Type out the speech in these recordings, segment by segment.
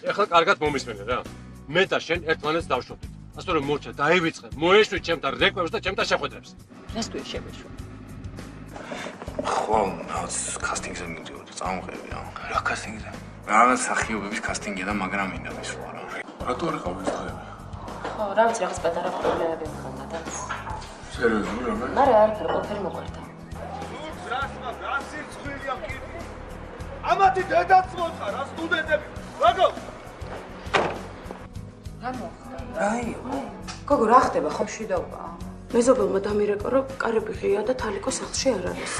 ეხლა კარგად მომისმენე რა. მე და შენ ერთმანეთს დავშობდით. ასე რომ მოჩა დაივიწყე, მოეშვი ჩემთან რეკვებს და ჩემთან შეხვედრებს. რას თუ შევეშვა? ხო, რაც კასტინგზე მივდივარ, წამოღები რა. რა კასტინგზე? რაღაც სახიობების კასტინგია და მაგრამ მინდა მისვლა რა. რატო არ ყავს დღეები? ხო, რა ვიცი, რაღაც პატარა პრობლემები მქონდა და. სერიოზული რა? არა, არაფერი, ყველაფერი მოყვარდა. რა სიცხვილია კი? ამათი დედაც მოწყა რა სტუდენტები. გოგო. რა მოხდა? რაიო? გოგო, რა ხდება ხო მშვიდობა? მეზობელმა დამირეკო, რომ კარები ღია და თალიკო სახლში არ არის.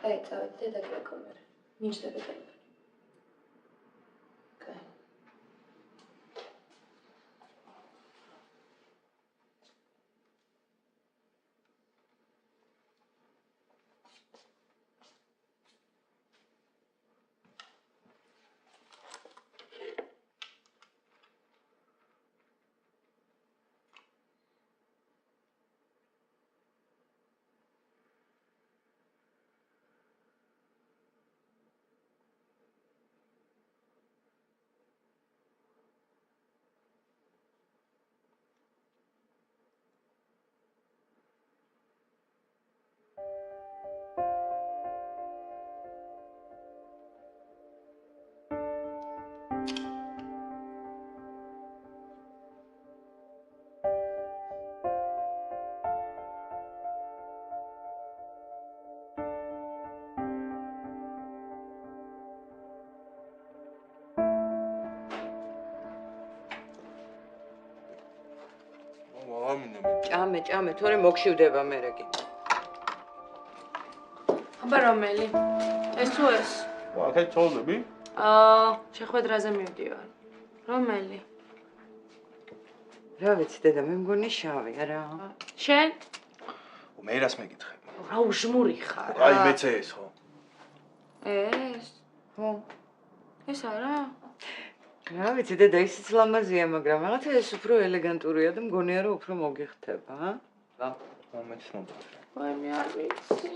Ei, te da che comer. Nici de vedere. Ok. ჭამე, თორე მოგშივდება მერე კი. აბა რომელი? ეს თუ ეს? ვახეთ ცოლები? შეხვედრაზე მივდივარ. რომელი? რა ვიცი, დედა, მე მგონი შავი, არა? შენ? მე რას მეკითხები? რა უშმური ხარ? აი მეც ეს ხო? ეს? ხო. ეს არა? რა ვიცი, დედა, ისიც ლამაზია, მაგრამ რაღაცა ეს უფრო ელეგანტურია და მგონია, რომ უფრო მოგიხდება, ა? მომეც ნობად. მე არ ვიცი.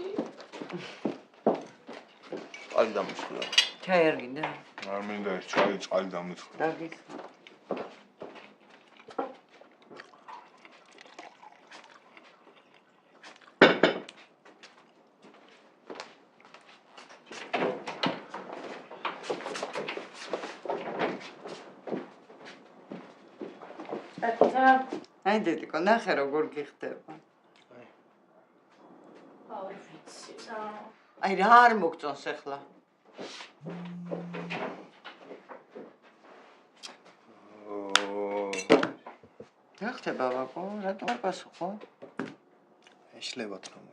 წყალი დამისხია. ჩაი არ გინდა? არ მინდა ეს ჩაი, წყალი დამისხია. დაგიხსნა. აი დედიკო, ნახე როგორ გიხდება. არ ვიცი რა. აი რა არ მოგწონს ახლა? რა ხდება ვაკო? რატომ არ პასუხო? ეშლება თქმა.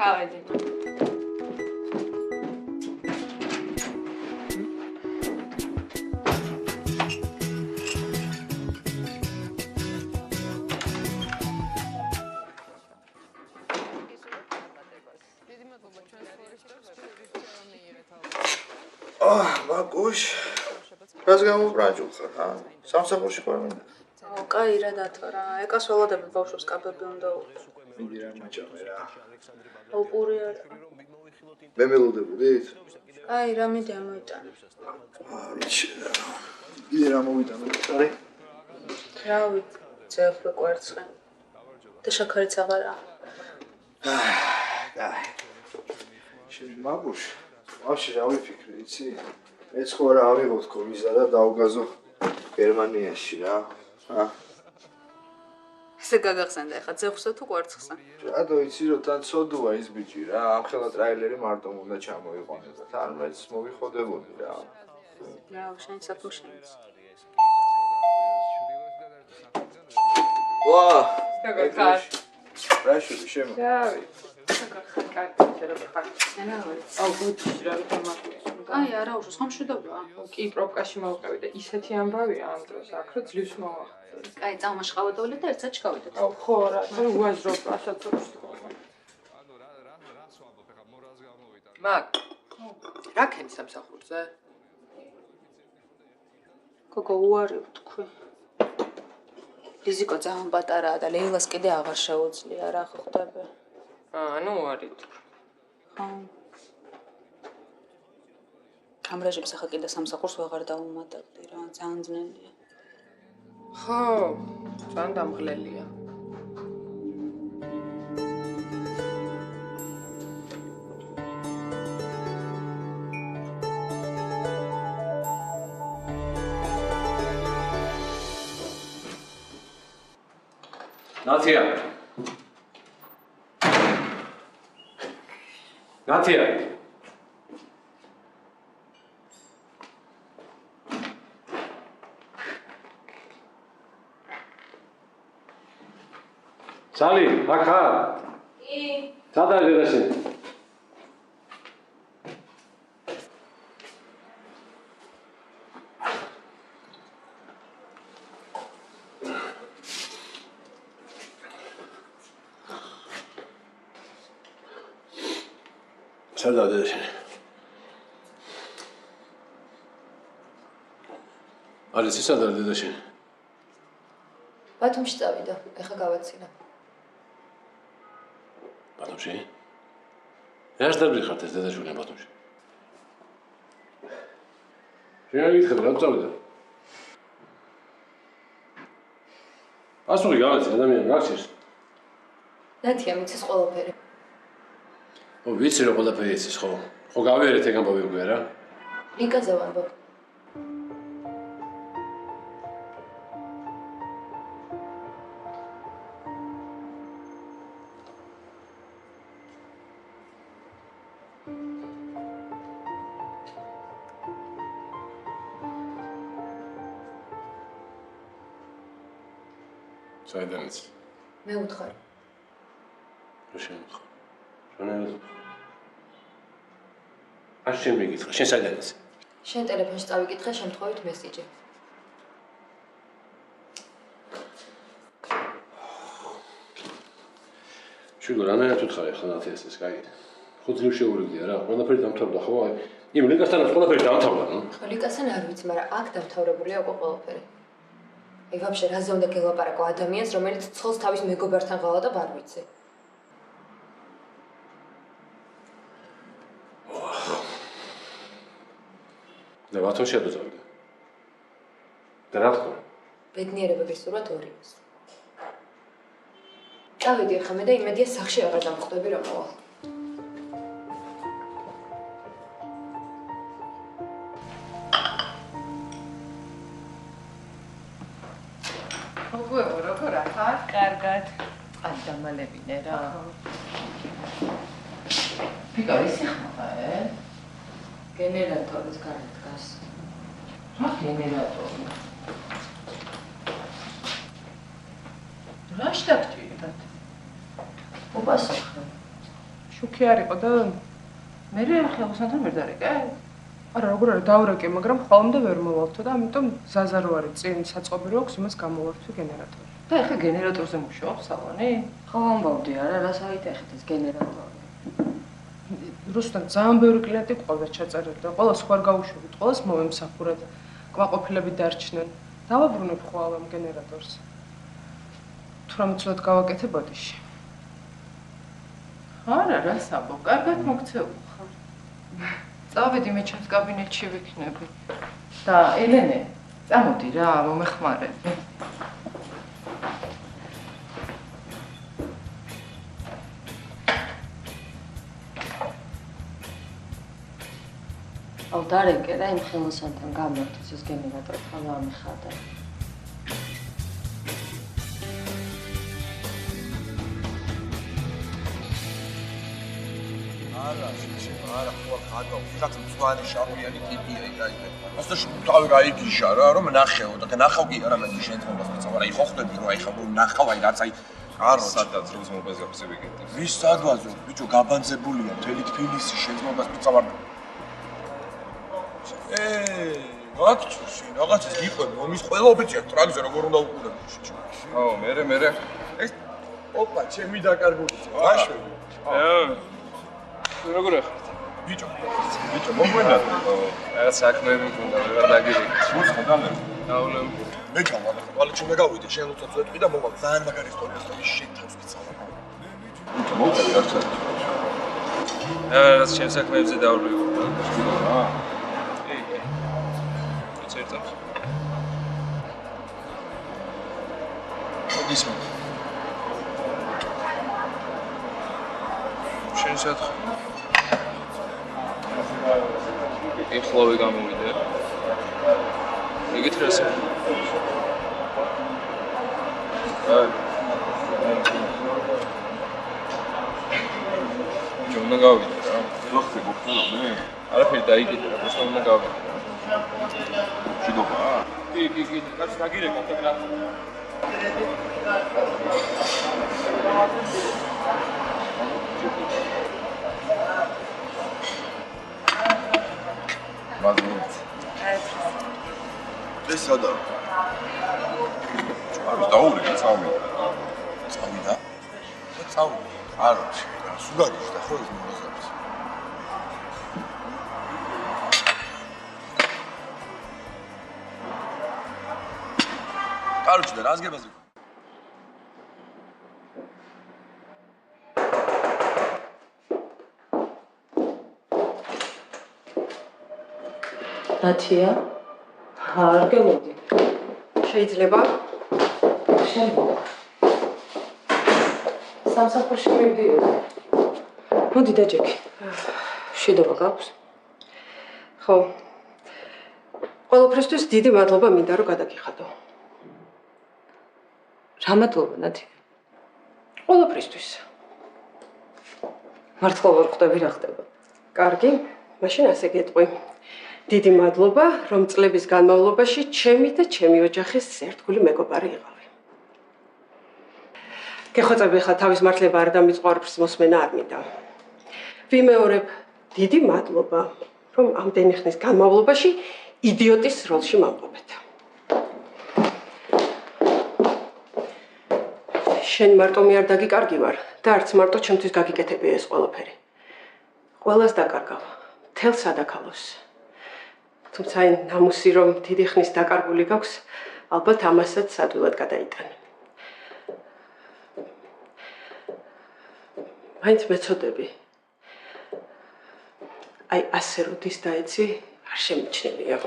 ავედი. მაგუშ რას გამობრანჯულ ხარ ა სამსახურში ხარ მინდა კაი რა დათორა ეკას ველოდები ბავშვებს კაბები უნდა უყო მიდი რა მაჭამე რა ოპური არ მე მელოდებოდით კაი რა მიდი ამოიტანე ვიცი რა იე რა მოვიტანე არი რა ვიცი ძეფლე კვერცხე და შაქარიც აღარა კაი შენ მაგუშ ვაფშე რა ვიფიქრე იცი მეც ხო რა ავიღო თქო ვიზა და დავგაზო გერმანიაში რა ესე გაგახსენდა ეხა ძეხვსა თუ კვერცხსა რატო იცი რომ თან ცოდუა ის ბიჭი რა ამ ხელა ტრაილერი მარტო უნდა ჩამოიყვანოს და თან მეც მოვიხოდებოდი რა რა შენ საქმე შენს ვა გაგახარ რა შევი შემო რა ვიცი გაგახარ კარტი რა ხარ რა ვიცი აუ გუჩი რა თამაში კაი არა უშო სამშვიდობია კი პროპკაში მოვყევი და ისეთი ამბავია ამ დროს აქ რო ძლივს მოვახდე კაი წამაშყავდოვლე და ერთად ჩქავიდეთ აუ ხო რა უაზრობ ასაც ვთქვა მაგ რა ქენი სამსახურზე გოგო უარი ვთქვი რიზიკო ძალიან პატარაა და ლეილას კიდე აღარ შეუძლია რა ხვდები ანუ უარი ვთქვი ხო კამრაჟებს ახლა კიდე სამსახურს ვეღარ დაუმატებდი რა ძალიან ძნელია ხო ძალიან დამღლელია ნათია ნათია სალი აქ ხარ კი სადა დედაში სადა დედაში არის სადა დედაში ბათუმში წავიდა, ეხა გავაცინა. ბათუმში? რას დაბრი ხართ ეს დედაშვილი ბათუმში? შენ არ გითხები რა წავიდა? ასული გავაცი ადამიანი გახსის. ნათია მიცის ყველაფერი. ო ვიცი რომ ყველაფერი იცის ხო? ხო გავიარეთ ეგ ამბავი უკვე რა? ლიკაზე ვამბობ. საიდან იცი? მე უთხარ. რა შემოხარ? შენერად. არ შემიგიცხა, შენ საიდან იცი? შენ ტელეფონში წავიკითხე შემთხვევით მესიჯი. შეგო რანაირად უთხარი ახლა ნათიას ეს კაი. ხო ძლივ შეურიგდია რა. ყველაფერი დამთავრდა ხო? იმ ლიკასთანაც ყველაფერი დამთავრდა, ნუ. ხო ლიკასთან არ ვიცი, მაგრამ აქ დამთავრებულია უკვე ყველაფერი. აი ვაფშე რაზე უნდა გელაპარაკო ადამიანს, რომელიც ცხელს თავის მეგობართან ღალა და ვარ ვიცი. და ბათუმში არ წავიდა. და რა თქმა? ბედნიერება გესურვათ ორიოს. წავედი ახლა მე და იმედია სახში აღარ დამხვდები რომ მოვალ. მოგუეო როგორ ახარ? კარგად აი დამალებინე რა. ფიქარ ისი ხმა გენერატორის გარეთ დგას. რა გენერატორი? რა შტაბჭირებად? უპასუხო. შუქი არ იყო და მე ხელოსანთან ვერ დარეკე? არა, როგორ არის დავრეკე, მაგრამ ხოლმე ვერ მოვალთო და ამიტომ ზაზა რო არის წინ საწყობი რო აქვს, იმას გამოვართვი გენერატორი. და ეხა გენერატორზე მუშაობს სალონი? ხო, ამბობდი არა, რას აიტეხეთ ეს გენერატორი? რუსთან ძალიან ბევრი კლიენტი ყავდა ჩაწერილი და ყველას ხوار გაუშვებით, ყველას მომემსახურეთ, კმაყოფილები დარჩნენ. დავაბრუნებ ხვალ ამ გენერატორს. თუ რამე ცუდად გავაკეთე ბოდიში. არა, რას ამბობ, კარგად მოგცეულ ხარ. წავედი მე ჩემს კაბინეტში ვიქნები. და ელენე, წამოდი რა, მომეხმარები. აუ დარეკე რა იმ ხელოსანთან გამართოს ეს გენერატორი ხალ ამიხადა. არა, ხო, ხადო, ვიღაც მწვანე შავიანი ტიპია იქ აი. ასე თავი გაიგიშა რა, რომ ნახეო და ნახავ კი არა მე შენწმობას მეცავ, არა, იხო ხვდები რომ აი ხა ნახავ აი რაც აი არო სადაც როს მობაზე ვიგეთ. ვის სადვაზო, ბიჭო, გაბანძებულია მთელი თბილისი შენწმობას მეცავ. ვაქცი, რაღაცას გიყვები, ომის ყველა ოფიცერი ტრაქზე როგორ უნდა უყურებდეს ბიჭო. ო, მე. ეს ოპა, ჩემი დაკარგული. ვაშვები. როგორ ახლა? ბიჭო, მოგვენა. რაღაც საქმეები მქონდა, ვეღარ დაგირეკე. მოცხო დამერ. დაულემ. მე ჩავალ, ყალჩი მე გავიდე, შენ უცად წვეთყვი და მოვალ ძალიან მაგარი ისტორიას და ის შეთავს ვიცალა. ბიჭო, მოვწევი არც. რაღაც ჩემ საქმეებზე დავრიო. აა. იცერტავს. მოგისმენ. შენ სათხე. ეხლავე გამოვიდე. იგით რას? ჯონა გავიდე რა. ვახტი გქონდა მე. არაფერი დაიგეთ რა, просто უნდა გავიდე. შეგობა? კი, კაც დაგირეკე და მადლობთ. ეს სადა? ჩავი დაურეკე წავიდა. წავიდა? წავიდა. არა, სულაგიშდა ხო ეს მოგაზრდებს. კაროჩი და რას გებაზე? ნათია, არ გელოდი. შეიძლება? შეიძლება. სამსახურში მივდიოდი. მოდი დაჯექი. შედობა გაქვს? ხო. ყველაფრისთვის დიდი მადლობა მინდა რომ გადაგიხადო. რა მადლობა, ნათია? ყველაფრისთვის. მართლა ვერ ხვდები რა ხდება. კარგი, მაშინ ასე გეტყვი. დიდი მადლობა, რომ წლების განმავლობაში ჩემი და ჩემი ოჯახის ერთგული მეგობარი იყავი. გეხვეწები ხა თავის მართლება არ დამიწყარებს მოსმენა არ მინდა. ვიმეორებ, დიდი მადლობა, რომ ამდენი ხნის განმავლობაში იდიოტის როლში მომყოფეთ. შენ მარტო მე არ დაგიკარგი ვარ და არც მარტო ჩემთვის გაგიკეთებია ეს ყველაფერი. ყველას დაკარგავ, მთელ სადაქალოს. თუმცა აი ნამუსი რომ დიდი ხნის დაკარგული გაქვს, ალბათ ამასაც ადვილად გადაიტან. მაინც მეწოდები. აი ასე როდის დაეცი არ შემიჩნევია.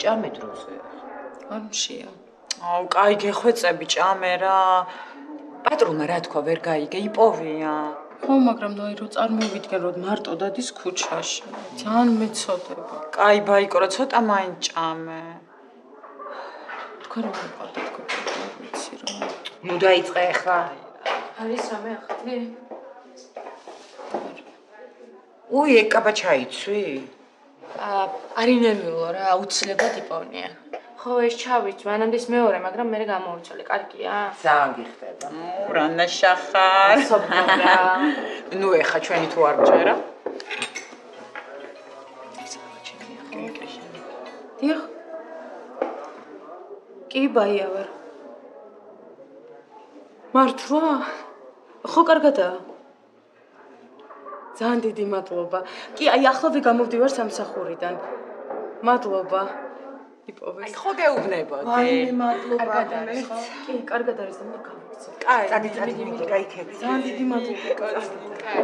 ჭამე დროზე. ამშია. აუ, კაი გეხვეწები ჭამე რა. პატრონმა რა თქვა, ვერ გაიგე, იპოვია. ხო, მაგრამ ნუ რო წარმოვიდგენ რომ მარტო დადის ქუჩაში. ძალიან მეწოდება. კაი ბაიკო რა, ცოტა მაინც ჭამე. თქვენ როგორ ყავდათ გოგო? არ ვიცი რა. ნუ დაიწყე ახლა. არის რამე ახალი? უი, ეკაბა ჩაიცვი? არი ნერვიულო რა, აუცილებლად იპოვნია. ხო, ეს ჩავიც, მანამდე ის მეორე, მაგრამ მე გამოვიცვალე, კარგია? ძალიან გიხდება. რანა შახარ. სოფრა. ნუ ეხა ჩვენი თუ არ ჭერა? დიახ. კი, ბაია ვარ. მართლა? ხო, კარგადაა. ძალიან დიდი მადლობა. კი, აი ახლავე გამოვდივარ სამსახურიდან. მადლობა. იპოვეს. აი ხო გეუბნებოდი. ვაიმე, მადლობა. კარგად არის, ხო? კი, კარგად არის და მე გავიქცე. კაი, წადი, გაიქები. ძალიან დიდი მადლობა, კაი.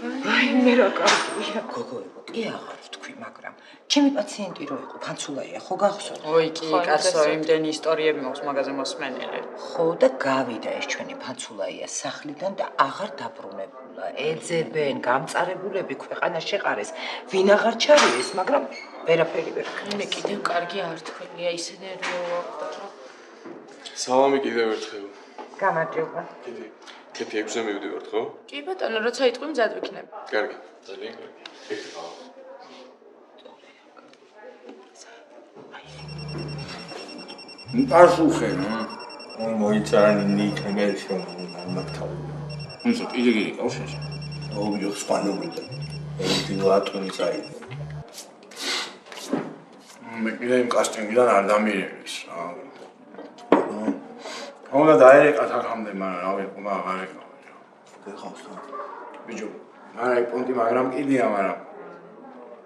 აი, მე რა კარგია. გოგო, კი აღარ ვთქვი, მაგრამ ჩემი პაციენტი რო იყო, ფანცულაია, ხო გახსოვთ? ოი, კი, კაცო, იმდენი ისტორიები მაქვს მაგაზე მოსმენილი. ხო, და გავიდა ეს ჩვენი ფანცულაია სახლიდან და აღარ დაბრუნებულა. ეძებენ, გამწარებულები ქვეყანა შეყარეს. ვინ აღარ ჩარიეს, მაგრამ ვერაფერი ვერ ხდება. მე კიდევ კარგი არტყელია, ისე ნერვიულობ და. სალამი კიდევ ერთხელ. გამარჯობა. კეთი 6-ზე მივდივართ, ხო? კი ბატონო, როცა იტყვი მზად ვიქნებ. კარგი, ძალიან კარგი. ეხლა პასუხე, მოიცანი ნიკნერში მაგთავი. უნდა კიდე გიყავს ეს. ოღონდ სპანობიდან. ვენტილატორი წაი. მე კიდე იმ კასტინგიდან არ დამირეკეს რა. უნდა დაერეკათ აქამდე, მაგრამ რა ვიყო, აღარ ეკავა. გეხავს რა. ბიჭო, არა პონტი, მაგრამ კიდია, მაგრამ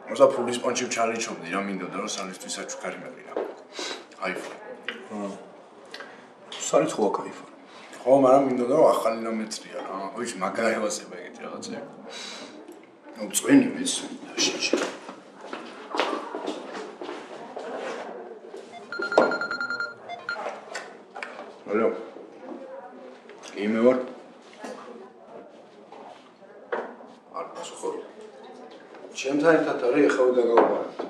მოსა ფულის პონჩი ჩალიჩობდი რა, მინდოდა რომ სალისთვის აჩუქარი მეყირა. აიფონ. საერთოდ ხო кайფა. ხო, მაგრამ მინდოდა რომ ახალი ნომერია რა. ოიში, მაგარევასება ეგეთი რაღაცები. ნუ წვენი მეც შეჭი. ალო. იმე ვარ? არ პასუხობ. ჩემთან ერთად არა, ეხლა დაგავაბარებთ.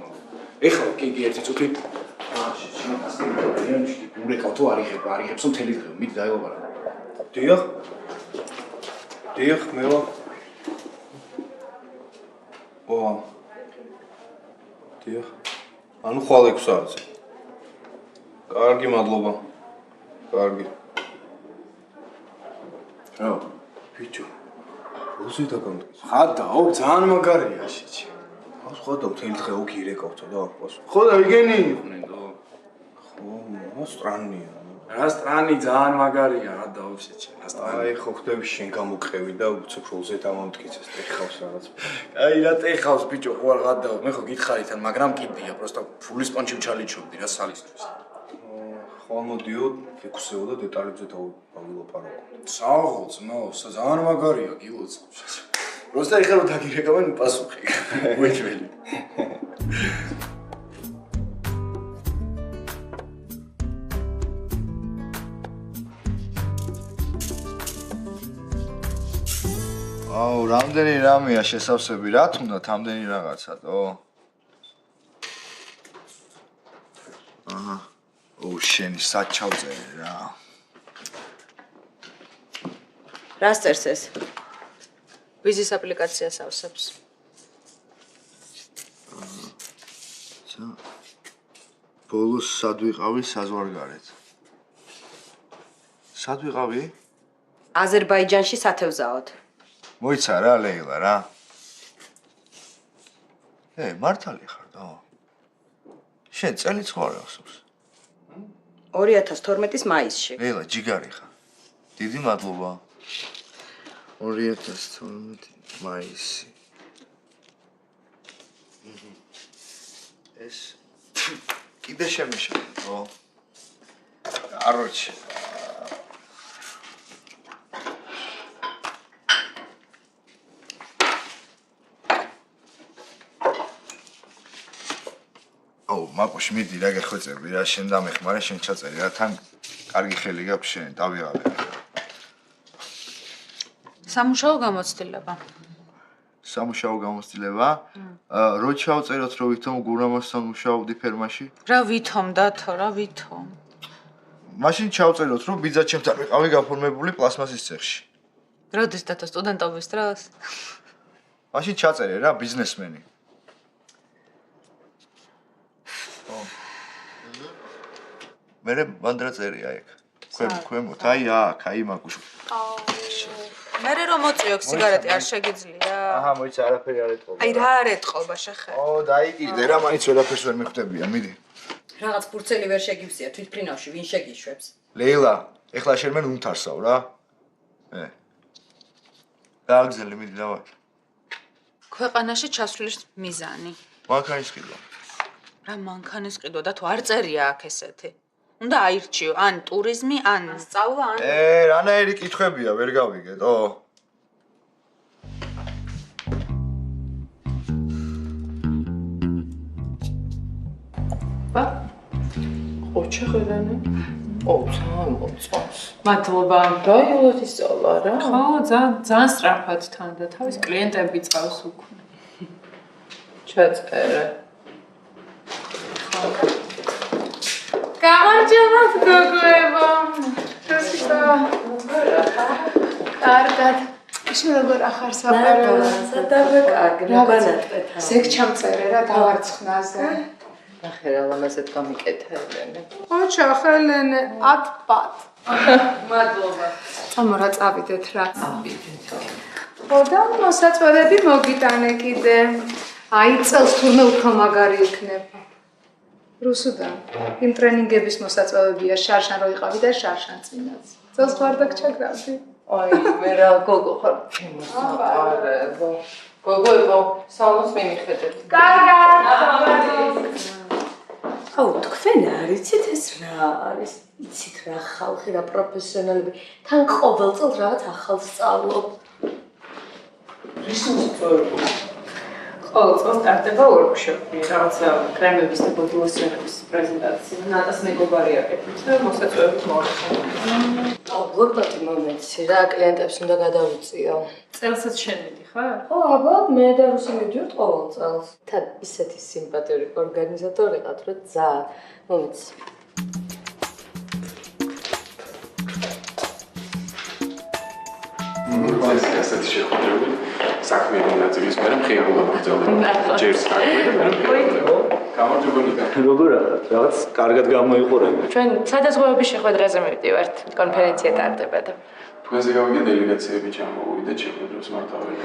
ეხლა კი ერთი წუთი. ურეკავ თუ არიღებსო მთელი დღე, მიდი დაელაპარაკ. დიახ. დიახ, მე ვარ. დიახ. ანუ ხვალ 6 საათზე. კარგი, მადლობა. კარგი. რა, ბიჭო. როზე დაგამდე? ხადაო, ძალიან მაგარია შეჭი. ას ხოდა მთელი დღე უგირეკავთო და აკბას. ხო და ვიგენი იყვნენ და. ხო, სტრანია. რა სტრანი ძალიან მაგარია, რა დაუშვეჭე. აი, ხო ხდები შენ გამოყევი და უცებ როზე დამამტკიცეს, ტეხავს რაღაც. აი, რა ტეხავს ბიჭო, ხო არ გადავა. მე ხო გითხარით ან, მაგრამ კიდია, პროსტა ფულის პონჩი ჩალიჩობდი რა სალისთვის. ხო, მოდიო, ფიქსეო და დეტალებზე დავვილაპარაკო. საღოლს, ძალიან მაგარია, გილოც. პროსტა ეხლა რომ დაგირეკავენ პასუხი. უეჭველი. აუ, რამდენი რამეა შესავსები, რა თუნდაც ამდენი რაღაცათო? აჰა. შენი საჩავწერე რა. რას წერს ეს? ვიზის აპლიკაციას ავსებს. ბოლოს სად ვიყავი საზღვარგარეთ? სად ვიყავი? აზერბაიჯანში სათევზაოდ. მოიცა რა, ლეილა რა. მართალი ხარ და? შენ წელიც ხო არ ახსოვს? 2012-ის მაისში. ლეილა, ჯიგარი ხარ. დიდი მადლობა. 2012 მაისი. ეს კიდე შემიშალა, ხო? კაროჩე. მაკუში მიდი რა გეხვეწები რა შენ დამეხმარე შენ ჩაწერი რა თან კარგი ხელი გაქვს შენ დავიღალე სამუშაო გამოცდილება სამუშაო გამოცდილება. რო ჩავწეროთ, რომ ვითომ გურამოსთან მუშაობდი ფერმაში? რა ვითომ დათო, რა ვითომ? მაშინ ჩავწეროთ, რომ ბიძა ჩემთან ვიყავი გაფორმებული პლასმასის ცეხში. როდის დათო სტუდენტობის დროს? მაშინ ჩაწერე რა ბიზნესმენი. მერე ბანდრა წერია ეგ. ქვემოთ, აი აქ, აი მაგუშ. მერე რომ მოწიო სიგარეტი არ შეგიძლია? აჰა, მოიცა არაფერი არ ეთყობა. აი რა არ ეთყობა შეხე? დაიგიდე რა მაინც ვერაფერს ვერ მიხვდებიან, მიდი. რაღაც ფურცელი ვერ შეგივსია თვითფრინავში, ვინ შეგიშვებს? ლეილა, ეხლა შენ უმთარსავ რა. გააგზელი, მიდი დავარ. ქვეყანაში ჩასვლის მიზანი. მანქანის ყიდვა. რა მანქანის ყიდვა და თუ არ წერია აქ ესეთი. უნდა აირჩიო, ან ტურიზმი, ან სწავლა, ან რანაირი კითხვებია, ვერ გავიგეთო. ოჩა ხედანი? ოწამოწავს. მადლობა. რაიულად ისწავლა რა? ხო, ძალიან სწრაფად თან და თავის კლიენტები წავს უკვე. ჩაწერე. გამარჯობათ გოგოებო. რუსიკა. კარგად. ისე როგორ ახარ საყარელი? სადავე კარგი, მაგანატყეთა. ზეგ ჩამწერე რა დავარცხნაზე. ნახე რა ლამაზად გამიკეთა ელენე. ოჩა ხელენე, ატპატ. მადლობა. ამო რა წავიდეთ რა. წავიდეთ. ხო და მოსაწვევები მოგიტანე კიდე. აი წელს თურმე უფრო მაგარი იქნება. რუსუდან იმ ტრენინგების მოსაწვევებია შარშან რო იყავი და შარშან წინაც. წელს ხარდაკ ჩაგრავდი. აი მე რა გოგო ხარ შემოსაყარებო. გოგოებო, სამოს მიმიხედეთ. კარგად. აუ თქვენ არ იცით ეს რა არის? იცით რა ხალხი რა პროფესიონალები თან ყოველ წელს რაღაც ახალს სწავლობ. ის მოსწავლე ყოველ წელს სტარტდება ვორქშოპი, რაღაცა კრემების და ბოდილოსიანების პრეზენტაცია. ნატას მეგობარი აკეთებს და მოსაწვევებით მოვახდინე. ალბათ მომეცი რა კლიენტებს უნდა გადავუწიო. წელსაც შენ მიდი ხარ? ხო, ალბათ მე და რუსი მივდივართ ყოველ წელს. თან ისეთი სიმპათიური ორგანიზატორი ყავთ, რომ ძალიან მომეცი. ასეთი შეხვედრები საქმიანი ნაწილის მერე მხიარულად გრძელდება. ჯერ საქმე და მერე მხიარულად. გამარჯობა. როგორ ახლა რაღაც კარგად გამოიყურებთ. ჩვენ სადაზღვევების შეხვედრაზე მივდივართ, კონფერენცია ტარდება და თქვენზე გავიგე დელეგაციები ჩამოვიდეთ შეხვედრებს მართავენ.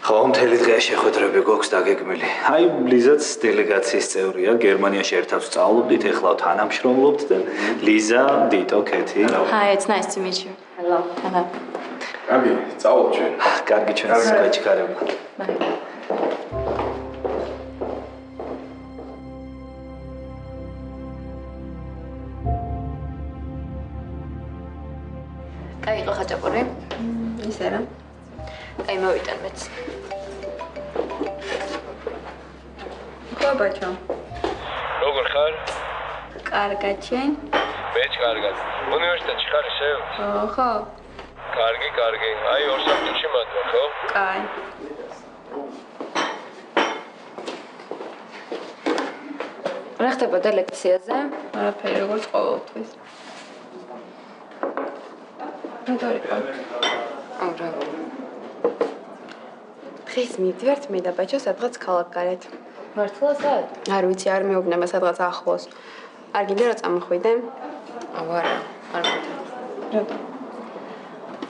ხო, მთელი დღე შეხვედრები გვაქვს დაგეგმილი. აი, ლიზაც დელეგაციის წევრია, გერმანიაში ერთად სწავლობდით, ეხლა თანამშრომლობთ და ლიზა, დიტო, კეთი. Hi, it's nice to meet you. Hello. Hello. კარგი, წავალ ჩვენ. კარგი ჩვენს გაჩქარება. Კაი, ხო ხაჭაპური? ისე რა. აი, მოვიტან მეც. ხო, ბაჭო. როგორ ხარ? კარგად, შენ? მეც კარგად. უნივერსიტეტში ხარ ისე? ხო. კარგი, კარგი. აი, 2 საფრთხეში მანდ, ხო? კაი. რა ხდებოდა ლექციაზე? არაფერი როგორც ყოველთვის. როგორ იყო? არა. დღეს მივდივართ მე და ბაჭო სადღაც ქალაქგარეთ. მართლა სად? არ ვიცი, არ მეუბნება სადღაც ახლოს. არ გინდა რა წამოხვიდე? აუ არა, არ მოგდა. რატო?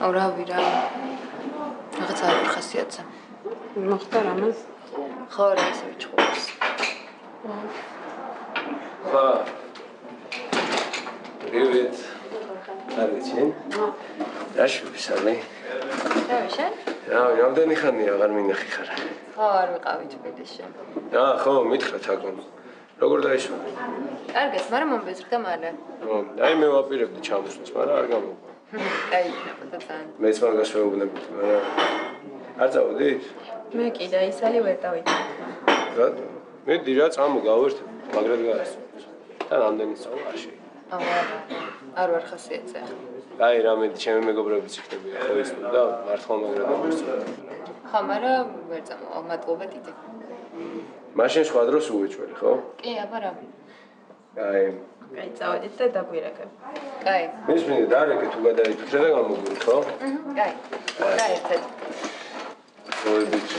აუ რავი რა. რაღაც არ ხასიათზე. მოხდა რამე? ხო, რა ისე ვიჩხუბს. ხა. Привет. Კარგიჩენ? დაშუქი სამი. შენ? რამდენი ხანია აღარ მინახი ხარ? ხო, არ ვიყავი თბილისში. ხო, მითხრა თაგონ. როგორ დაიშვა? კარგად, მაგრამ მომბეზრდა მალე. აი მე ვაპირებდი ჩამოსვლას, მაგრამ არ გამოგვა. აი, და ძალიან. მეც მაგას ვეუბნებით, მაგრამ არ წავედით? მე კიდე ისალი ვერ დავიწყე. რატო? მედი რა წამო გავერთე, მაგრად გაასწავლე. და რამდენი სწავლა არ შეიძლება. აუ არა. არ ვარ ხასიათზე. აი რამე ჩემი მეგობრებიც იქნებიან, ხო ის და მართლა მაგრად დავასწავლე. ხო, მაგრამ ვერ წამოვალ, მადლობა დიდი. მაშინ სხვა დროს უეჭველი, ხო? კი, აბა რა. აი, კაი, წავედით და დაგვირეკებ. კაი. მისმინე დარეკე თუ გადაიფიქრე და გამოგივით, ხო? კაი. კაი, ერთად. მოედით.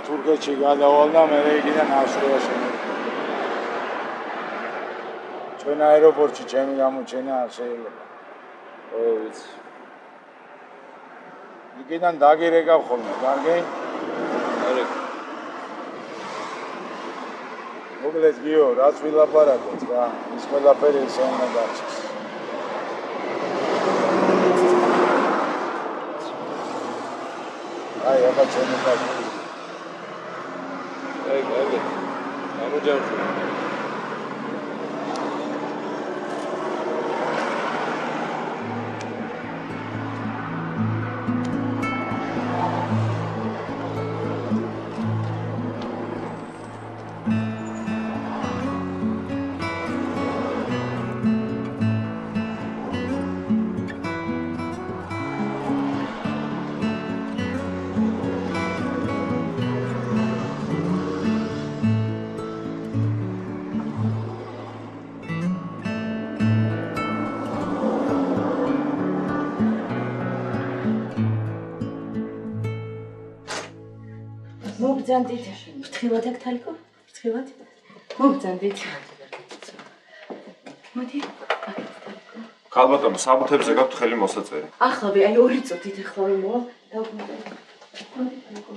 თურქეთში გადავალ და მე იქიდან ავსტრია შემოვიდა. ჩვენ აეროპორტში ჩემი გამოჩენა არ შეიძლება. ო ვიცი. იქიდან დაგირეკავ ხოლმე, კარგი? დაგირეკავ. მოგლეს გიო, რაც ვილაპარაკოთ რა, ის ყველაფერი ისე უნდა დარჩეს. აი, აბა ჩემი კარგი. აი, კარგი. გამოჯამში. მოგძანდით. ფრთხილად აქ თალიკო? ფრთხილად? მოგძანდით. მოდი. ქალბატონო, საბუთებზე გაქვთ ხელი მოსაწერი. ახლავე, აი 2 წუთით ახლავე მოვა. დავგვიდე. მოდი თალიკო.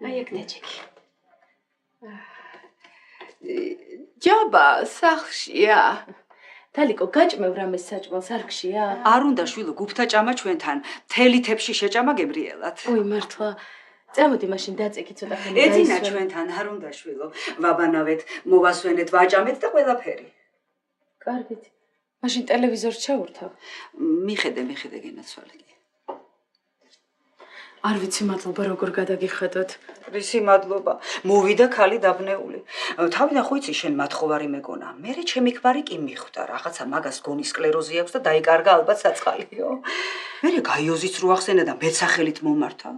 აი აქ დაჭიქი. ჯაბა, სახლშია. თალიკო, გაჭმევ რამეს საჭმელს არ გშია? არ უნდა შვილო გუფთა ჭამა ჩვენთან. მთელი თებში შეჭამა გებრიელად. ой, მართლა. წამოდი მაშინ დაწეკი ცოტა ხანი. ეძინა ჩვენთან არ უნდა შვილო. ვაბანავეთ, მოვასვენეთ, ვაჭამეთ და ყველაფერი. კარგით. მაშინ ტელევიზორს ჩავურთავ. მიხედე გენაცვალე. არ ვიცი მადლობა როგორ გადაგიხედოთ. რისი მადლობა. მოვიდა ქალი დაბნეული. თავიდან ხო იცი შენ მათხოვარი მეგონა. მერე ჩემი ქმარი კი მიხვდა. რაღაცა მაგას გონის სკლეროზი აქვს და დაიკარგა ალბათ საწყალიო. მერე გაიოზიც რო ახსენა და მეცახელით მომართა.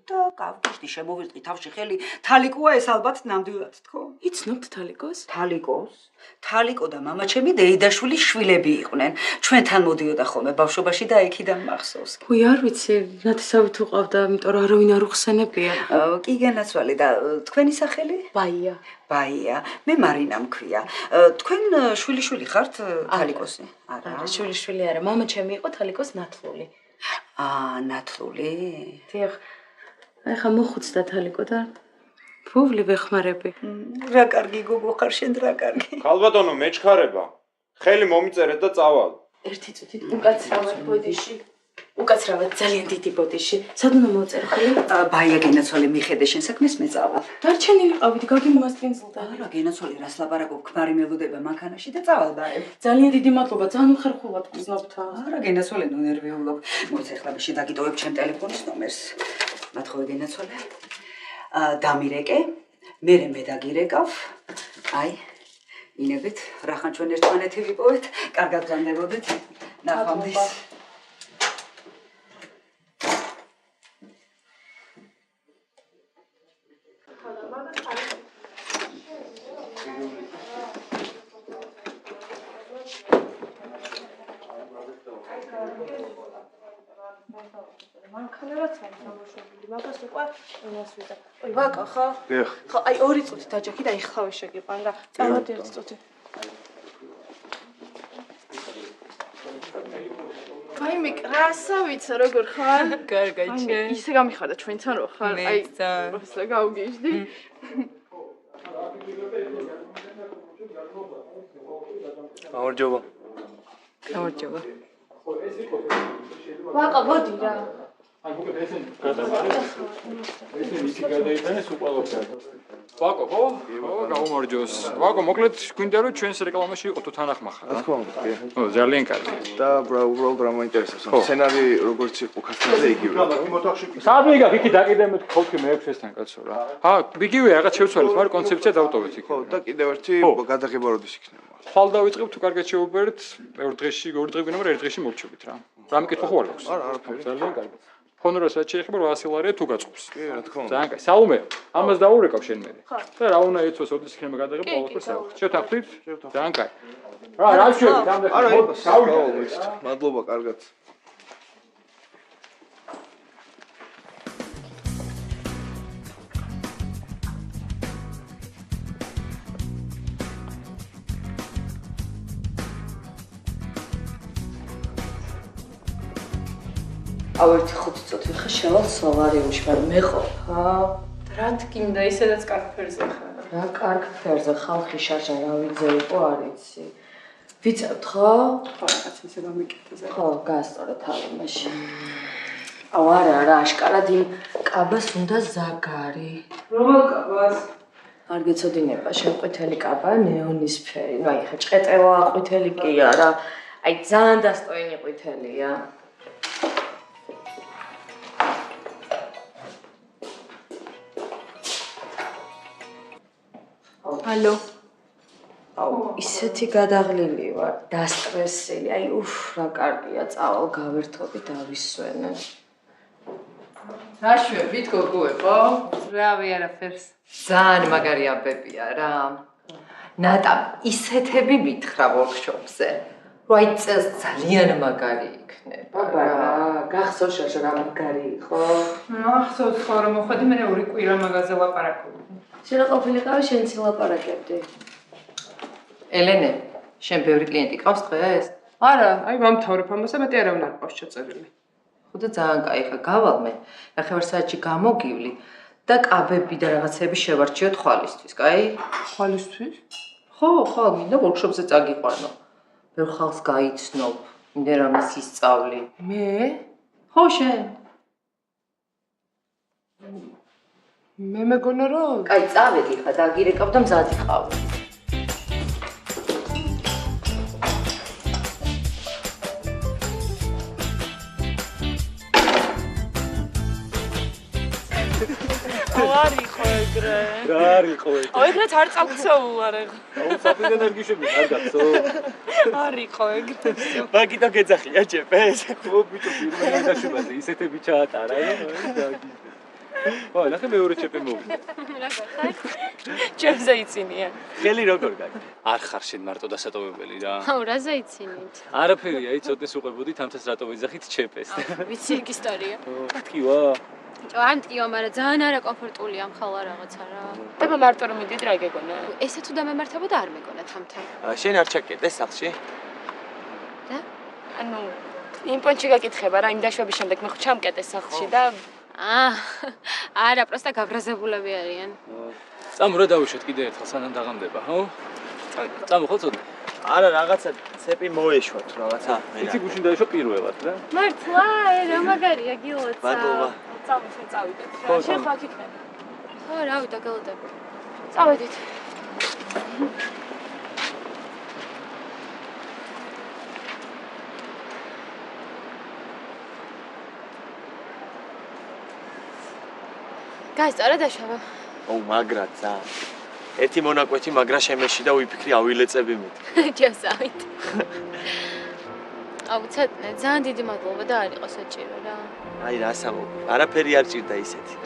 და გავგიშდი შემოვირტყი თავში ხელი. თალიკოა ეს ალბათ ნამდვილად თქო. იცნობთ თალიკოს? თალიკო და მამა ჩემი დეიდაშვილი შვილები იყვნენ. ჩვენთან მოდიოდა ხოლმე ბავშვობაში და იქიდან მახსოვს. ой, არ ვიცი, ნათესავით უყავდა, იმიტომ რომ არავინ არ უხსენებია. კი გენაცვალე და თქვენი სახელი? ბაია. ბაია. მე მარინა მქვია. თქვენ შვილი ხართ თალიკოსი? არა, შვილი არა, მამა ჩემი იყო თალიკოს ნათლული. ნათლული? დიახ. აი ხა მოხუცდა თალიკო და ფუვლი ვეხმარები. რა კარგი გოგო ხარ შენ, რა კარგი. ქალბატონო, მეჩქარება. ხელი მომიწერეთ და წავალ. ერთი წუთით უკაცრავად ბოდიში. უკაცრავად ძალიან დიდი ბოდიში. სად უნდა მოვწერო ხელი? ბაია გენაცვალე მიხედე შენ საქმეს მე წავალ. დარჩენილი ყავით, გაგიმასპინძლდა. არა, გენაცვალე რას ლაპარაკობ, ქმარი მელოდება მანქანაში და წავალ ბარემ. ძალიან დიდი მადლობა, ძალიან ხერხულად გზნობთ. არა, გენაცვალე ნუ ნერვიულობ. მოიცა ახლა მე დაგიტოვებ ჩემ ტელეფონის ნომერს. მათხოვე გენაცვალე. დამირეკე, მერე მე დაგირეკავ. აი, ინებით, რახან ჩვენ ერთმანეთი ვიპოვეთ, კარგად განდებოდეთ. ნახვამდის. მანქანაც არის გამოშვებული, მაგას უკვე ენასვიდა. ой, ვაკა ხო? დიახ. ხო, აი 2 წუთი დაჯექი და ეხლავე შეგიყვან რა. წამოდი 1 წუთი. ვაიმე, რასა ვიცა როგორ ხარ? კარგად, შენ. ისე გამიხარდა ჩვენთან რო ხარ? აი, რასა გავგიჟდი? გამარჯობა. გამარჯობა. ვაყა, მოდი რა. ვაკო, ხო? გამარჯოს. ვაკო, მოკლედ გვინდა რომ ჩვენს რეკლამაში იყო თუ თანახმახა. რა თქმა უნდა, კი. ო, ძალიან კარგი. და უბრალოდ რა მაინტერესებს, სცენარი როგორც იყო ქართულზე იგივე. საერთოდ იქ დაკიდე მე ხოლმე მე-6-სთან კაცო რა. იგივე რაღაც შევცვალეთ, მაგრამ კონცეფცია დავტოვეთ იქ. ხო, და კიდევ ერთი გადაღება როდის იქნება? ხვალ დავიწყებ თუ კარგად შევუბერთ, ორ დღეში გვინდა, მაგრამ ერთ დღეში მოვჩებით რა. რა მიკითხო ხო არ აქვს? არა, არაფერი. ძალიან კარგი. ჰონორას რაც შეეხება 800 ლარია თუ გაწყობს. კი, რა თქმა უნდა. ძალიან კარგი. საუმე, ამას დაურეკავ შენ მე. და რა უნდა იცოს, როდის იქნება გადაღება, ყოველთვის საუბრობ. შევთანხმდით? ძალიან კარგი. რა შევით ამ არა, მადლობა, კარგად. ავერთი 5 წუთი ხა შევალ სოლარიუმში, მაგრამ მე ყოფა. რა თქინდა, ისედაც კარგ ფერზე ხარ. რა კარგ ფერზე ხალხი შარშა რა ვიძე იყო, არ იცი. ვიცავთ ხო? ხო, რაღაც ისე გამიკეთე. ხო, გასწორე თავი მაშინ. აუ არა, რა აშკარად იმ კაბას უნდა ზაგარი. რომელ კაბას? არ გეცოდინება, შეყვითელი კაბა, ნეონისფერი. ნუ აი ხა ჭყეტელა ყვითელი კი არა. აი ძალიან დასტოინი ყვითელია. ალო. აუ, ისეთი გადაღლილი ვარ, დასტრესილი. აი, რა კარგია, წავალ გავერთობი დავისვენე. რა შვებით გოგოებო? რავი არაფერს. ძალიან მაგარი აბებია რა. ნატა, ისეთები მითხრა ვორქშოპზე. რომ აი წელს ძალიან მაგარი იქნება. აბა, გახსოვს რა მაგარი იყო? ახსოვს ხო რომ მოხდი მე ორი კვირა მაღაზია ლაპარაკობდი. შენ ყოფილიყავი შენც ლაპარაკებდი. ელენე, შენ ბევრი კლიენტი ყავს დღეს? არა, აი ვამთავრებ ამასა, მეტი არავინ არ ყავს ჩაწერილი. ხო და ძალიან კაი ხა გავალ მე. ნახევარსაათში გამოგივლი და კაბები და რაღაცები შევარჩიოთ ხვალისთვის, კაი? ხვალისთვის? ხო, მინდა ვორქშოპზე წაგიყვანო. ბევრ ხალხს გაიცნობ, მინდა რამეს ისწავლი. მე? ხო, შენ. მე მეგონა რომ კაი, წავედი ხა და გირეკავ და მზად იყავ. არიხო ეგრე. რა არიხო ეგრე? აუ ეგრეც არ წავქცეულა რა. აუ საფრიდან არ გიშები, არ გაცო. არიხო ეგრე. მაგიტო გეძახია ჯეპეს. ხო ბიჭო, პირველი დაშუბაზე ისეთები ჩაატარა, დაგი. ой, ნახე მეორე ჩეპი მოვიდა. როგორ ხარ? ჩემზე იცინია. ხელი როგორ გაქვს? არ ხარ შენ მარტო დასატოვებელი რა. აუ, რა ზეიცინით? არაფერია, იცოდნეს უყებოდით ამთას რატო ვიძახით ჩეპეს. ვიცი იქ ისტორია. მათქივა. არ მტკივა, მაგრამ ძალიან არაკომფორტულია მხალა რაღაცა რა. და მარტო რომ მიდით რა გეგონა? ესე თუ დამემართებოდა არ მეგონა თამთან. შენ არ ჩაკეტე სახლში? და? ანუ იმ პონჩი გაკითხება რა, იმ დაშვების შემდეგ მე ხო ჩამკეტე სახლში და არა, პროსტა გაბრაზებულები არიან. წამო რა დავუშვათ კიდე ერთხელ სანამ დაღამდება, ხო? წამო ხო წოდე? არა, რაღაცა ცეპი მოეშვა თუ რაღაცა. იცი გუშინ დაიშვა პირველად რა. მართლა, რა მაგარია გილოცა. მადლობა. წავი, შენ წავიდეთ. შენ ხო აქ იქნება. ხო, რავი, დაგელოდები. წავედით. გაისწორა დაშავა. ო, მაგრაცა. ერთი მონაკვეთი მაგრა შემეში და ვიფიქრი ავილეწები მეტი. ჯევსავით. აუ, ცოტნე, ძალიან დიდი მადლობა და არ იყო საჭირო რა. აი, რასამო, არაფერი არ ჭირდა ისეთი.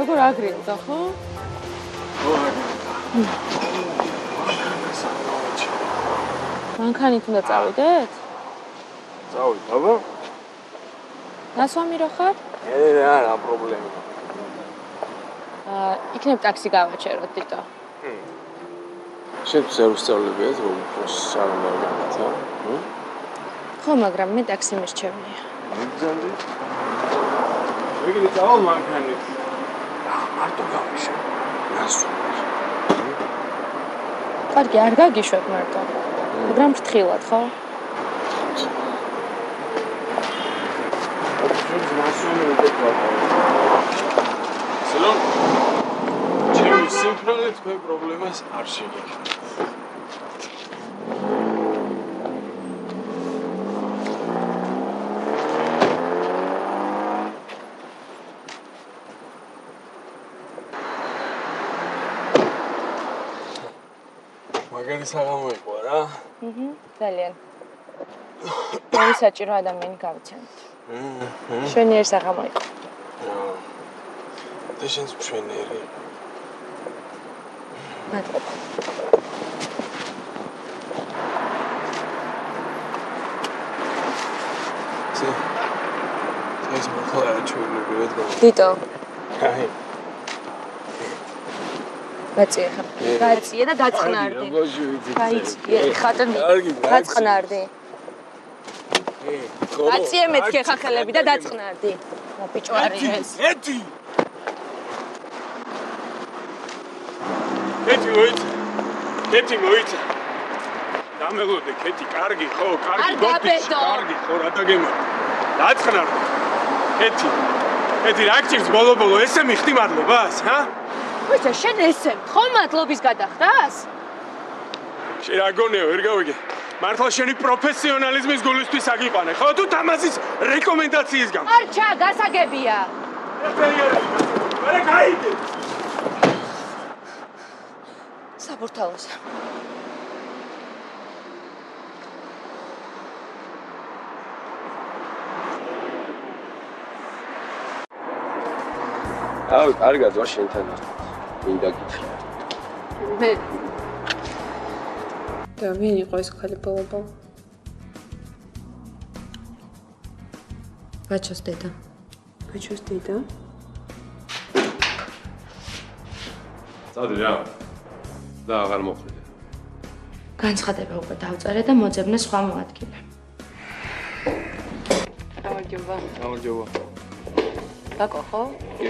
როგორ აგრილდა, ხო? მანქანით უნდა წავიდეთ? წავიდეთ, აბა. ნასვამი რო ხარ? არა, პრობლემა. იქნებ ტაქსი გავაჩეროთ, თითო. შენ ზერუსწავლებია, რომ შარმარ გათა? ხო, მაგრამ მე ტაქსი მერჩევია. მიგზავდი? ვიგილი წავალ მანქანით. მარტო გავიშე. ნასვამი. კარგი, არ გაგიშვებ მარტო. მაგრამ ფრთხილად, ხო? სელონ, ჩემი სიმფრალე თქვენ პრობლემას არ შეგექმნით. მაგარი საღამო იყო რა? ძალიან. მე საჭირო ადამიანი გავიცანოთ. შვენიერი საღამო იყო. და შენც მშვენიერი იყო. მადლობა. ეს მოხდა ჩვენები ვედგა. თითო. აი. გაწიე ხა. გაწიე და დაწყნარდი. გაიწიე ხატნი. დაწყნარდი. გაწიე მეთქე ხახელები და დაწყნარდი. მოპიჭო არის ეს. ეთი. ეთი მოიცა. დამელოდე კეთი, კარგი ხო, კარგი გოთი, კარგი ხო, რა დაგემართ. დაწყნარდი. ეთი, რა გჭირს ბოლო-ბოლო ესე მიხდი მადლობას, ჰა? ვიცა შენ ესე ხო მადლობის გადახდას? შენ რა გონეო, ვერ გავიგე. მართლა შენი პროფესიონალიზმის გულისთვის აგიყვანე, ხო? თუ თამაზის რეკომენდაციის გამო. არჩა, გასაგებია. არა, გაიგე. საბურთალოს. აუ, კარგად ვარ შენთან. მინდა გითხრა. მე და ვინ იყო ეს ხალი ბოლო-ბოლო? ბაჩოს დედა. ბაჩოს დედა? წადი რა. და აღარ მოხდე. განცხადება უკვე დავწერე და მოძებნე სხვა მოადგილე. გამარჯობა. გამარჯობა. დაკო ხო? კი.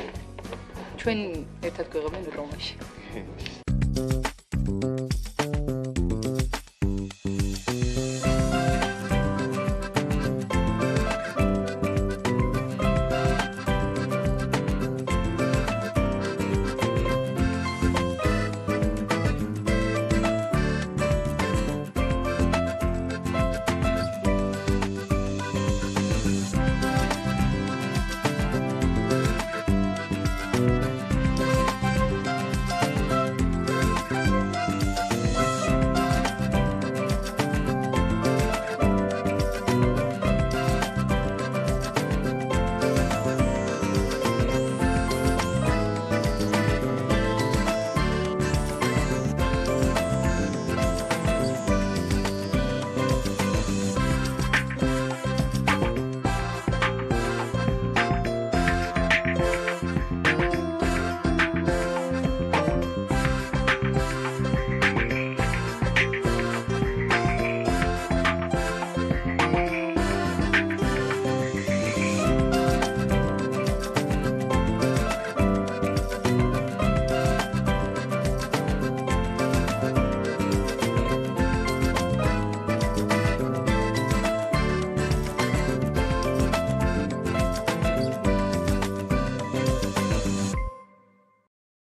ჩვენ ერთად გვიღებენ რომაში.